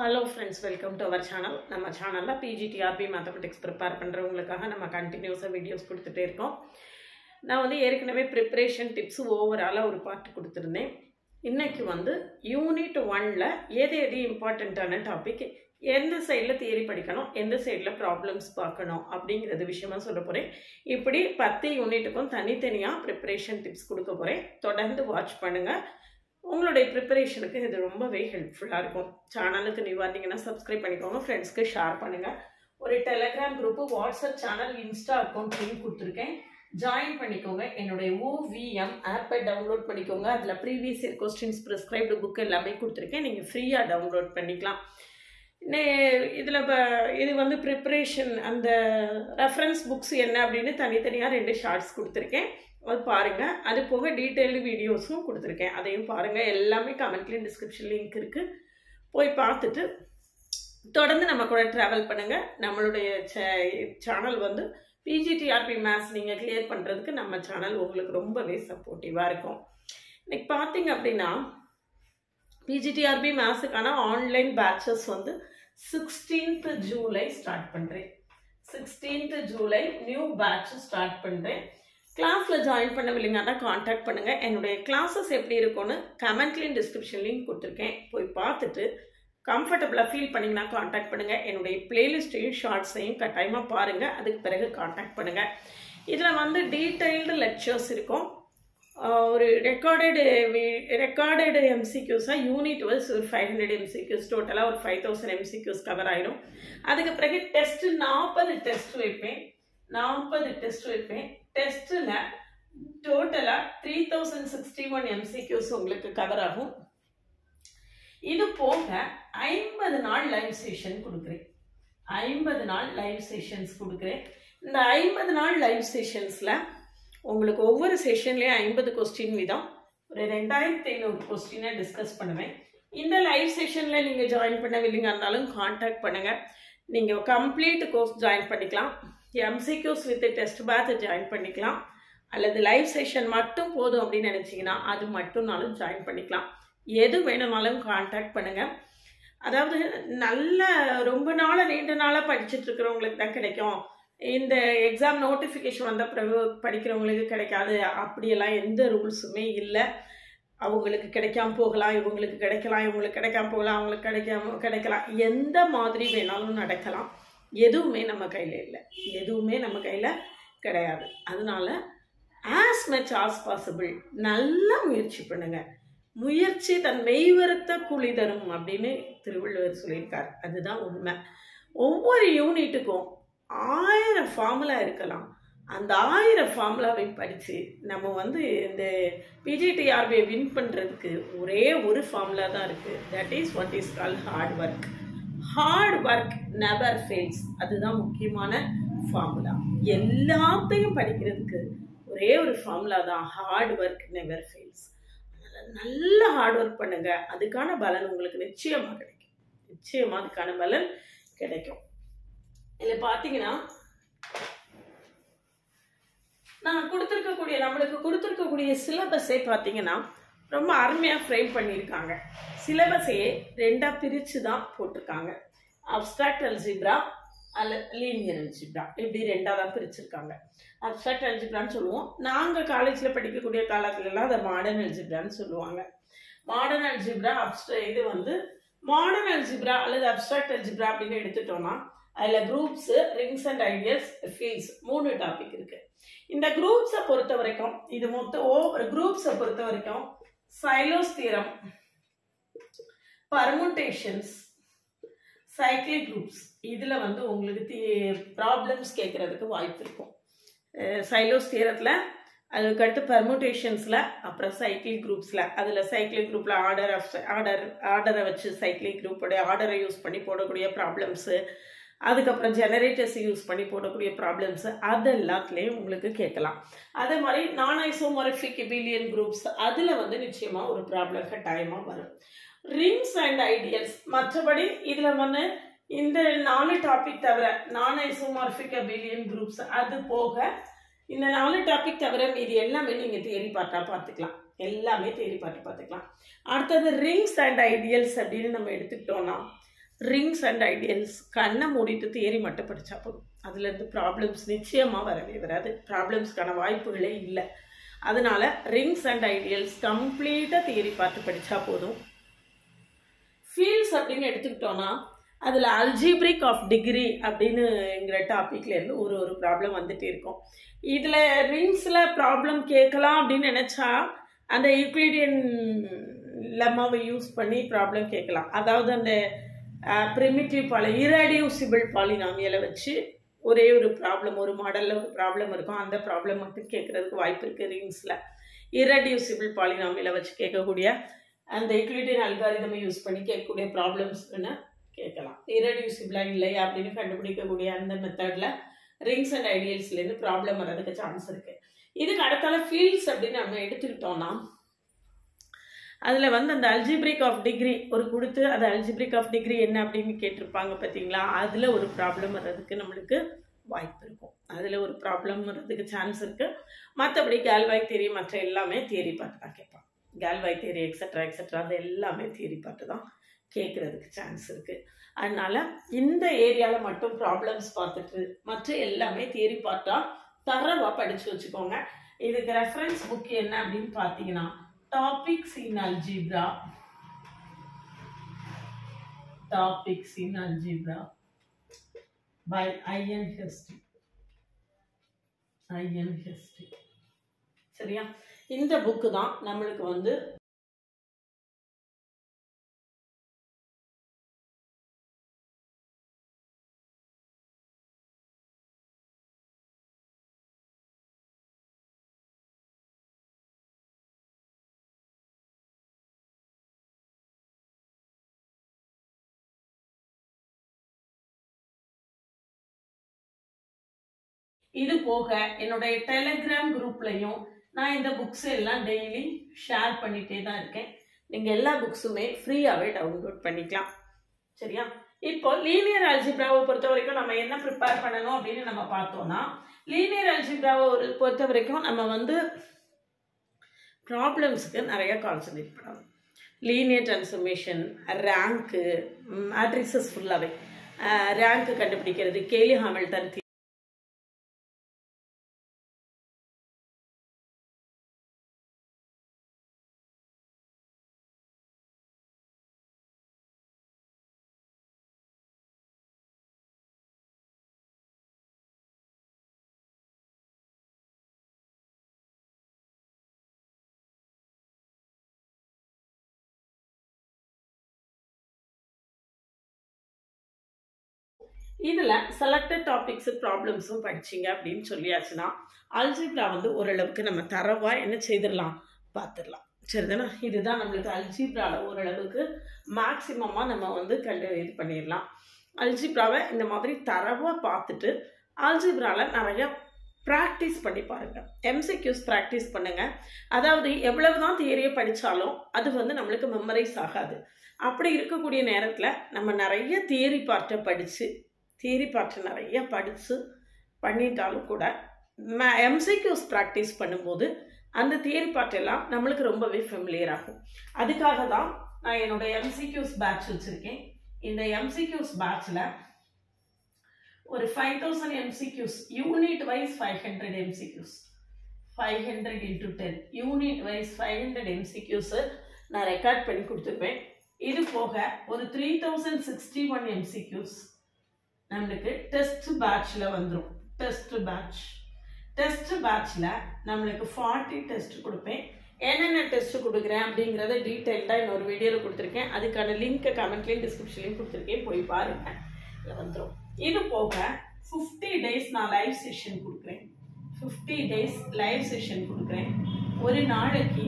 Hello friends, welcome to our channel. நம்ம சேனல்ல PGTRB Mathematics prepare பண்றவங்களுக்காக நம்ம கண்டினியூஸா வீடியோஸ் கொடுத்துட்டே இருக்கோம். நான் வந்து ஏற்கனவே preparation tips ஓவராலா ஒரு பார்ட் கொடுத்திருந்தேன். இன்னைக்கு வந்து யூனிட் 1ல எது இம்பார்ட்டன்ட்டான டாபிக், எந்த சைடுல தியரி படிக்கணும், எந்த சைடுல ப்ராப்ளம்ஸ் பார்க்கணும் அப்படிங்கறது விஷயமா சொல்ல போறேன். இப்படி 10 யூனிட்டுக்கும் தனித்தனியா preparation tips கொடுக்க போறேன். தொடர்ந்து வாட்ச் பண்ணுங்க. உங்களுடைய ப்ரிப்பரேஷனுக்கு இது ரொம்பவே ஹெல்ப்ஃபுல்லாக இருக்கும். சேனலுக்கு நியூவாக இருந்தீங்கன்னா சப்ஸ்கிரைப் பண்ணிக்கோங்க, ஃப்ரெண்ட்ஸ்க்கு ஷேர் பண்ணுங்கள். ஒரு Telegram group, WhatsApp channel, Insta account link கொடுத்துருக்கேன், ஜாயின் பண்ணிக்கோங்க. என்னுடைய OVM ஆப்பை டவுன்லோட் பண்ணிக்கோங்க. அதில் previous year questions, prescribed book எல்லாமே கொடுத்துருக்கேன், நீங்கள் ஃப்ரீயாக டவுன்லோட் பண்ணிக்கலாம். இதில் இது வந்து ப்ரிப்பரேஷன் அந்த ரெஃபரன்ஸ் புக்ஸ் என்ன அப்படின்னு தனித்தனியாக 2 ஷார்ட்ஸ் கொடுத்துருக்கேன், அது பாருங்கள். அது போக டீட்டெயில்டு வீடியோஸும் கொடுத்துருக்கேன், அதையும் பாருங்கள். எல்லாமே கமெண்ட்லேயும் டிஸ்கிரிப்ஷன் லிங்க் இருக்குது, போய் பார்த்துட்டு தொடர்ந்து நம்ம கூட ட்ராவல் பண்ணுங்கள். நம்மளுடைய சேனல் வந்து PGTRB மேத்ஸ் நீங்கள் கிளியர் பண்ணுறதுக்கு நம்ம சேனல் உங்களுக்கு ரொம்பவே சப்போர்ட்டிவாக இருக்கும். இன்னைக்கு பார்த்தீங்க அப்படின்னா PGTRB மேத்ஸுக்கான ஆன்லைன் பேட்சஸ் வந்து 16th ஜூலை ஸ்டார்ட் பண்ணுறேன். 16th July new batch start பண்ணுறேன். கிளாஸில் ஜாயின் பண்ணவில்லைங்கன்னா காண்டாக்ட் பண்ணுங்கள். என்னுடைய கிளாஸஸ் எப்படி இருக்கும்னு கமெண்ட்லேயும் டிஸ்கிரிப்ஷன்லேயும் கொடுத்துருக்கேன், போய் பார்த்துட்டு கம்ஃபர்டபுளாக ஃபீல் பண்ணிங்கன்னா காண்டாக்ட் பண்ணுங்கள். என்னுடைய பிளேலிஸ்ட்டையும் ஷார்ட்ஸையும் கட்டாயமாக பாருங்கள், அதுக்கு பிறகு காண்டாக்ட் பண்ணுங்கள். இதில் வந்து டீட்டெயில்டு லெக்சர்ஸ் இருக்கும். ஒரு ரெக்கார்டடு MCQஸாக யூனிட் வைஸ் ஒரு 500 MCQs, டோட்டலாக ஒரு 5000 MCQs கவர் ஆகிடும். அதுக்கு பிறகு டெஸ்ட்டு 40 டெஸ்ட் வைப்பேன். டெஸ்ட்டில் டோட்டலாக 3061 MCQs உங்களுக்கு கவர் ஆகும். இது போக 50 நாள் லைவ் செஷன் கொடுக்குறேன். 50 நாள் லைவ் செஷன்ஸ் கொடுக்குறேன். இந்த 50 நாள் லைவ் செஷன்ஸில் உங்களுக்கு ஒவ்வொரு செஷன்லேயும் 50 கொஸ்டின் வீதம் ஒரு 2500 கொஸ்டினை டிஸ்கஸ் பண்ணுவேன். இந்த லைவ் செஷனில் நீங்கள் ஜாயின் பண்ணவில்லைங்க இருந்தாலும் காண்டாக்ட் பண்ணுங்கள். நீங்கள் கம்ப்ளீட் கோர்ஸ் ஜாயின் பண்ணிக்கலாம், MCQs with test batch join பண்ணிக்கலாம், அல்லது லைவ் செஷன் மட்டும் போதும் அப்படின்னு நினச்சிங்கன்னா அது மட்டும்னாலும் ஜாயின் பண்ணிக்கலாம். எது வேணும்னாலும் காண்டாக்ட் பண்ணுங்கள். அதாவது நல்ல ரொம்ப நீண்ட நாளாக படிச்சுட்டு இருக்கிறவங்களுக்கு தான் கிடைக்கும், இந்த எக்ஸாம் நோட்டிஃபிகேஷன் வந்த பிறகு படிக்கிறவங்களுக்கு கிடைக்காது அப்படியெல்லாம் எந்த ரூல்ஸுமே இல்லை. அவங்களுக்கு கிடைக்காம போகலாம், இவங்களுக்கு கிடைக்கலாம், இவங்களுக்கு கிடைக்காம போகலாம், அவங்களுக்கு கிடைக்கலாம், எந்த மாதிரி வேணாலும் நடக்கலாம். எதுவுமே நம்ம கையில் இல்லை, எதுவுமே நம்ம கையில் கிடையாது. அதனால ஆஸ் மச் ஆஸ் பாசிபிள் நல்லா முயற்சி பண்ணுங்க. முயற்சி தன் மெய்வருத்த கூலி தரும் அப்படின்னு திருவள்ளுவர் சொல்லியிருக்கார். அதுதான் உண்மை. ஒவ்வொரு யூனிட்டுக்கும் 1000 ஃபார்முலா இருக்கலாம். அந்த 1000 ஃபார்முலாவை படித்து நம்ம வந்து இந்த PGTRB வின் பண்ணுறதுக்கு ஒரே ஒரு ஃபார்முலா தான் இருக்குது. That is what is called hard work. Hard work never fails. அதுதான் முக்கியமான ஃபார்முலா. எல்லாத்தையும் படிக்கிறதுக்கு ஒரே ஒரு ஃபார்முலா தான், ஹார்ட் ஒர்க் நெவர் ஃபெயில்ஸ். நல்ல ஹார்ட் ஒர்க் பண்ணுங்க, அதுக்கான பலன் உங்களுக்கு நிச்சயமாக கிடைக்கும். நிச்சயமாக அதுக்கான பலன் கிடைக்கும். இதில் பார்த்தீங்கன்னா நம்மளுக்கு கொடுத்துருக்கக்கூடிய சிலபஸே பார்த்தீங்கன்னா ரொம்ப அருமையாக ஃப்ரேம் பண்ணியிருக்காங்க. சிலபஸையே 2ஆக பிரித்து தான் போட்டிருக்காங்க. அப்ஸ்ட்ராக்ட் அல்ஜிப்ரா அல்ல லீனியர் அல்ஜிப்ரா, இப்படி 2ஆக தான் பிரிச்சிருக்காங்க. அப்ஸ்ட்ராக்ட் அல்ஜிப்ரான்னு சொல்லுவோம். நாங்கள் காலேஜில் படிக்கக்கூடிய காலத்துலலாம் அதை மாடர்ன் அல்ஜிப்ரான்னு சொல்லுவாங்க. மாடர்ன் அல்ஜிப்ரா இது வந்து மாடர்ன் அல்ஜிப்ரா அல்லது அப்ஸ்ட்ராக்ட் அல்ஜிப்ரா அப்படின்னு எடுத்துட்டோம்னா அதில் groups, rings and ideals, fields 3 topic இருக்குது. இந்த குரூப்ஸை பொறுத்த வரைக்கும், இது குரூப்ஸை பொறுத்த வரைக்கும் சைலோஸ் தியரம், பர்முட்டேஷன்ஸ், சைக்ளிக் குரூப்ஸ், இதில் வந்து உங்களுக்கு ப்ராப்ளம்ஸ் கேட்குறதுக்கு வாய்ப்பு இருக்கும். சைலோஸ் தியரத்தில், அதுக்கடுத்து பர்முட்டேஷன்ஸில், அப்புறம் சைக்ளிக் குரூப்ஸில். அதில் சைக்ளிக் குரூப்பில் ஆர்டரை வச்சு சைக்ளிக் குரூப்போடைய ஆர்டரை யூஸ் பண்ணி போடக்கூடிய ப்ராப்ளம்ஸு, அதுக்கப்புறம் ஜெனரேட்டர்ஸ் யூஸ் பண்ணி போடக்கூடிய ப்ராப்ளம்ஸு, அது எல்லாத்துலேயும் உங்களுக்கு கேட்கலாம். அதே மாதிரி நான் ஐசோமார்பிக் அபிலியன் குரூப்ஸ், அதில் வந்து நிச்சயமாக ஒரு ப்ராப்ளம் கட்டாயமாக வரும். ரிங்ஸ் அண்ட் ஐடியல்ஸ், மற்றபடி இதில் வந்து இந்த 4 டாபிக் தவிர நான் ஐசோமார்பிக் அபிலியன் குரூப்ஸ், அது போக இந்த 4 டாபிக் தவிர இது எல்லாமே நீங்கள் தியரி பார்ட்டாக பார்த்துக்கலாம். எல்லாமே தியரி பார்த்து பார்த்துக்கலாம். அடுத்தது ரிங்ஸ் அண்ட் ஐடியல்ஸ் அப்படின்னு நம்ம எடுத்துக்கிட்டோம்னா ரிங்ஸ் அண்ட் ஐடியல்ஸ் கண்ணை மூடிட்டு தியரி மட்டும் படித்தா போதும். அதுலேருந்து ப்ராப்ளம்ஸ் நிச்சயமாக வரவே வராது. ப்ராப்ளம்ஸ்க்கான வாய்ப்புகளே இல்லை. அதனால ரிங்ஸ் அண்ட் ஐடியல்ஸ் கம்ப்ளீட்டாக தியரி பார்த்து படித்தா போதும். ஃபீல்ட்ஸ் அப்படின்னு எடுத்துக்கிட்டோன்னா அதில் அல்ஜிப்ரிக் ஆஃப் டிகிரி அப்படின்னுங்கிற டாப்பிக்லேருந்து ஒரு ப்ராப்ளம் வந்துட்டு இருக்கும். இதில் ரிங்ஸில் ப்ராப்ளம் கேட்கலாம் அப்படின்னு நினச்சா அந்த யூக்ளிடியன் லெம்மாவை யூஸ் பண்ணி ப்ராப்ளம் கேட்கலாம். அதாவது அந்த ப்ரிமிட்டிவ் இரடியூசிபிள் பாலினாமியலை வச்சு ஒரே ஒரு ப்ராப்ளம், ஒரு மாடலில் ஒரு ப்ராப்ளம் இருக்கும். அந்த ப்ராப்ளம் மட்டும் கேட்குறதுக்கு வாய்ப்பு இருக்குது ரிங்ஸில். இரடியூசிபிள் பாலினாமியலை வச்சு கேட்கக்கூடிய அந்த யூக்ளிடியன் அல்காரிதமை யூஸ் பண்ணி கேட்கக்கூடிய ப்ராப்ளம்ஸ்ன்னு கேட்கலாம். இரடியூசிபிளாக இல்லையா அப்படின்னு கண்டுபிடிக்கக்கூடிய அந்த மெத்தடில் ரிங்ஸ் அண்ட் ஐடியல்ஸ்லேருந்து ப்ராப்ளம் வர்றதுக்கு சான்ஸ் இருக்குது. இதுக்கு அடுத்தால ஃபீல்ட்ஸ் அப்படின்னு நம்ம எடுத்துக்கிட்டோம்னா அதில் வந்து அந்த அல்ஜிப்ரிக் ஆஃப் டிகிரி ஒரு கொடுத்து அது அல்ஜிப்ரிக் ஆஃப் டிகிரி என்ன அப்படின்னு கேட்டிருப்பாங்க பார்த்தீங்களா, அதில் ஒரு ப்ராப்ளம் வர்றதுக்கு நம்மளுக்கு வாய்ப்பு இருக்கும். அதில் ஒரு ப்ராப்ளம் வர்றதுக்கு சான்ஸ் இருக்குது. மற்றபடி கேல்வாய் தியரி மற்ற எல்லாமே தியரி பார்த்து தான் கேட்பாங்க. கேல்வாய் தியரி எக்ஸட்ரா அது எல்லாமே தியரி பார்த்து தான் கேட்குறதுக்கு சான்ஸ் இருக்குது. அதனால் இந்த ஏரியாவில் மட்டும் ப்ராப்ளம்ஸ் பார்த்துட்டு மற்ற எல்லாமே தியரி பார்த்தா தரவாக படித்து வச்சுக்கோங்க. இதுக்கு ரெஃபரன்ஸ் புக் என்ன அப்படின்னு பார்த்தீங்கன்னா Topics in Algebra by I.N. Hesty. சரியா? இந்த புக்கு தான் நம்மளுக்கு வந்து இது போக என்னுடைய டெலிகிராம் குரூப்லையும் நான் இந்த புக்ஸ் எல்லாம் டெய்லி ஷேர் பண்ணிட்டே தான் இருக்கேன். நீங்கள் எல்லா புக்ஸுமே ஃப்ரீயாகவே டவுன்லோட் பண்ணிக்கலாம். சரியா? இப்போ லீனியர் அல்ஜிப்ராவை பொறுத்த வரைக்கும் நம்ம என்ன ப்ரிப்பேர் பண்ணணும் அப்படின்னு நம்ம பார்த்தோம்னா, லீனியர் அல்ஜிப்ராவை பொறுத்த வரைக்கும் நம்ம வந்து ப்ராப்ளம்ஸுக்கு நிறைய கான்சன்ட்ரேட் பண்ணணும். லீனியர் டிரான்ஸ்ஃபர்மேஷன், ரேங்க்கு, மேட்ரிக்ஸஸ் ஃபுல்லாகவே ரேங்க்கு கண்டுபிடிக்கிறது, கேலி ஹாமில்டன் இதில் செலக்டட் டாபிக்ஸு ப்ராப்ளம்ஸும் படிச்சிங்க அப்படின்னு சொல்லியாச்சுன்னா அல்ஜிப்ரா வந்து ஓரளவுக்கு நம்ம தரவாக என்ன செய்திடலாம், பார்த்துடலாம். சரிதானா? இதுதான் நம்மளுக்கு அல்ஜிப்ராவில் ஓரளவுக்கு மேக்சிமமாக நம்ம வந்து இது பண்ணிடலாம். அல்ஜிப்ராவை இந்த மாதிரி தரவாக பார்த்துட்டு அல்ஜிப்ராவில் நிறைய ப்ராக்டிஸ் பண்ணி பாருங்கள். எம்சிக்யூஸ் ப்ராக்டிஸ் பண்ணுங்கள். அதாவது எவ்வளவு தான் தியரியை படித்தாலும் அது வந்து நம்மளுக்கு மெமரைஸ் ஆகாது. அப்படி இருக்கக்கூடிய நேரத்தில் நம்ம நிறைய தியரி பார்ட்டை நிறைய படித்து பண்ணிட்டாலும் கூட எம்சிக்யூஸ் ப்ராக்டிஸ் பண்ணும்போது அந்த தியரி பார்ட்டெல்லாம் நம்மளுக்கு ரொம்பவே ஃபெமிலியர் ஆகும். அதுக்காக தான் நான் என்னோடய எம்சிக்யூஸ் பேட்ச் வச்சுருக்கேன். இந்த எம்சிக்யூஸ் பேட்சில் ஒரு 5000 MCQs unit wise 500 MCQs 500 × 10 unit wise 500 MCQs நான் ரெக்கார்ட் பண்ணி கொடுத்துருப்பேன். இது போக ஒரு 3061 எம்சிக்யூஸ் நம்மளுக்கு டெஸ்ட் பேட்சில் வந்துடும். டெஸ்ட் பேட்சில் நம்மளுக்கு 40 டெஸ்ட் கொடுப்பேன். என்னென்ன டெஸ்ட் கொடுக்குறேன் அப்படிங்கிறத டீட்டெயில்டாக இன்னொரு வீடியோவில் கொடுத்துருக்கேன். அதுக்கான லிங்க்கை கமெண்ட்லேயும் டிஸ்கிரிப்ஷன்லேயும் கொடுத்துருக்கேன், போய் பாருங்கள். இதில் வந்துடும். இது போக 50 டேஸ் நான் லைவ் செஷன் கொடுக்குறேன். 50 டேஸ் லைவ் செஷன் கொடுக்குறேன். ஒரு நாளைக்கு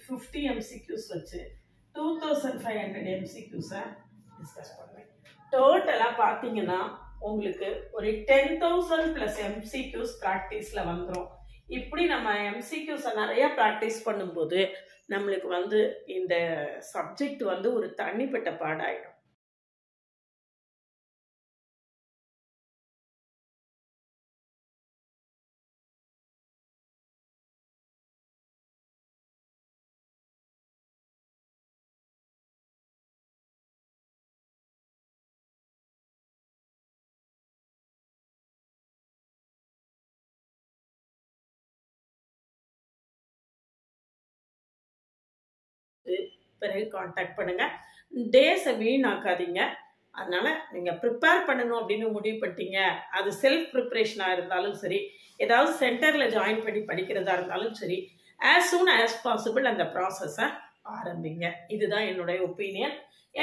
50 எம்சிக்யூஸ் வச்சு 2500 எம்சிக்யூஸை டிஸ்கஸ் பண்ணுவேன். டோட்டலாக பார்த்தீங்கன்னா உங்களுக்கு ஒரு 10,000 + எம்சிக்யூஸ் ப்ராக்டிஸில் வந்துடும். இப்படி நம்ம எம்சிக்யூஸை நிறையா ப்ராக்டிஸ் பண்ணும்போது நம்மளுக்கு வந்து இந்த சப்ஜெக்ட் வந்து ஒரு தனிப்பட்ட பாடாயிடும். பிறகு காண்டாக்ட் பண்ணுங்கள். டேஸை வீணாக்காதீங்க. அதனால் நீங்கள் ப்ரிப்பேர் பண்ணணும் அப்படின்னு முடிவு பண்ணிட்டீங்க, அது செல்ஃப் ப்ரிப்ரேஷனாக இருந்தாலும் சரி, ஏதாவது சென்டரில் ஜாயின் பண்ணி படிக்கிறதா இருந்தாலும் சரி, ஆஸ் சூன் ஆஸ் பாசிபிள் அந்த ப்ராசஸை ஆரம்பிங்க. இதுதான் என்னுடைய ஒப்பீனியன்.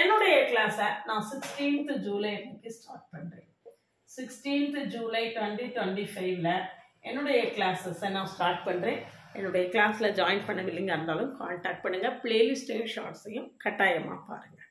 என்னுடைய கிளாஸை நான் 16th ஜூலை அன்னைக்கு ஸ்டார்ட் பண்ணுறேன். 16th ஜூலை 2025 என்னுடைய கிளாஸஸை நான் ஸ்டார்ட் பண்ணுறேன். என்னுடைய கிளாஸில் ஜாயின் பண்ண வில்லிங்க இருந்தாலும் காண்டாக்ட் பண்ணுங்கள். பிளேலிஸ்ட்டையும் ஷார்ட்ஸையும் கட்டாயமாக பாருங்கள்.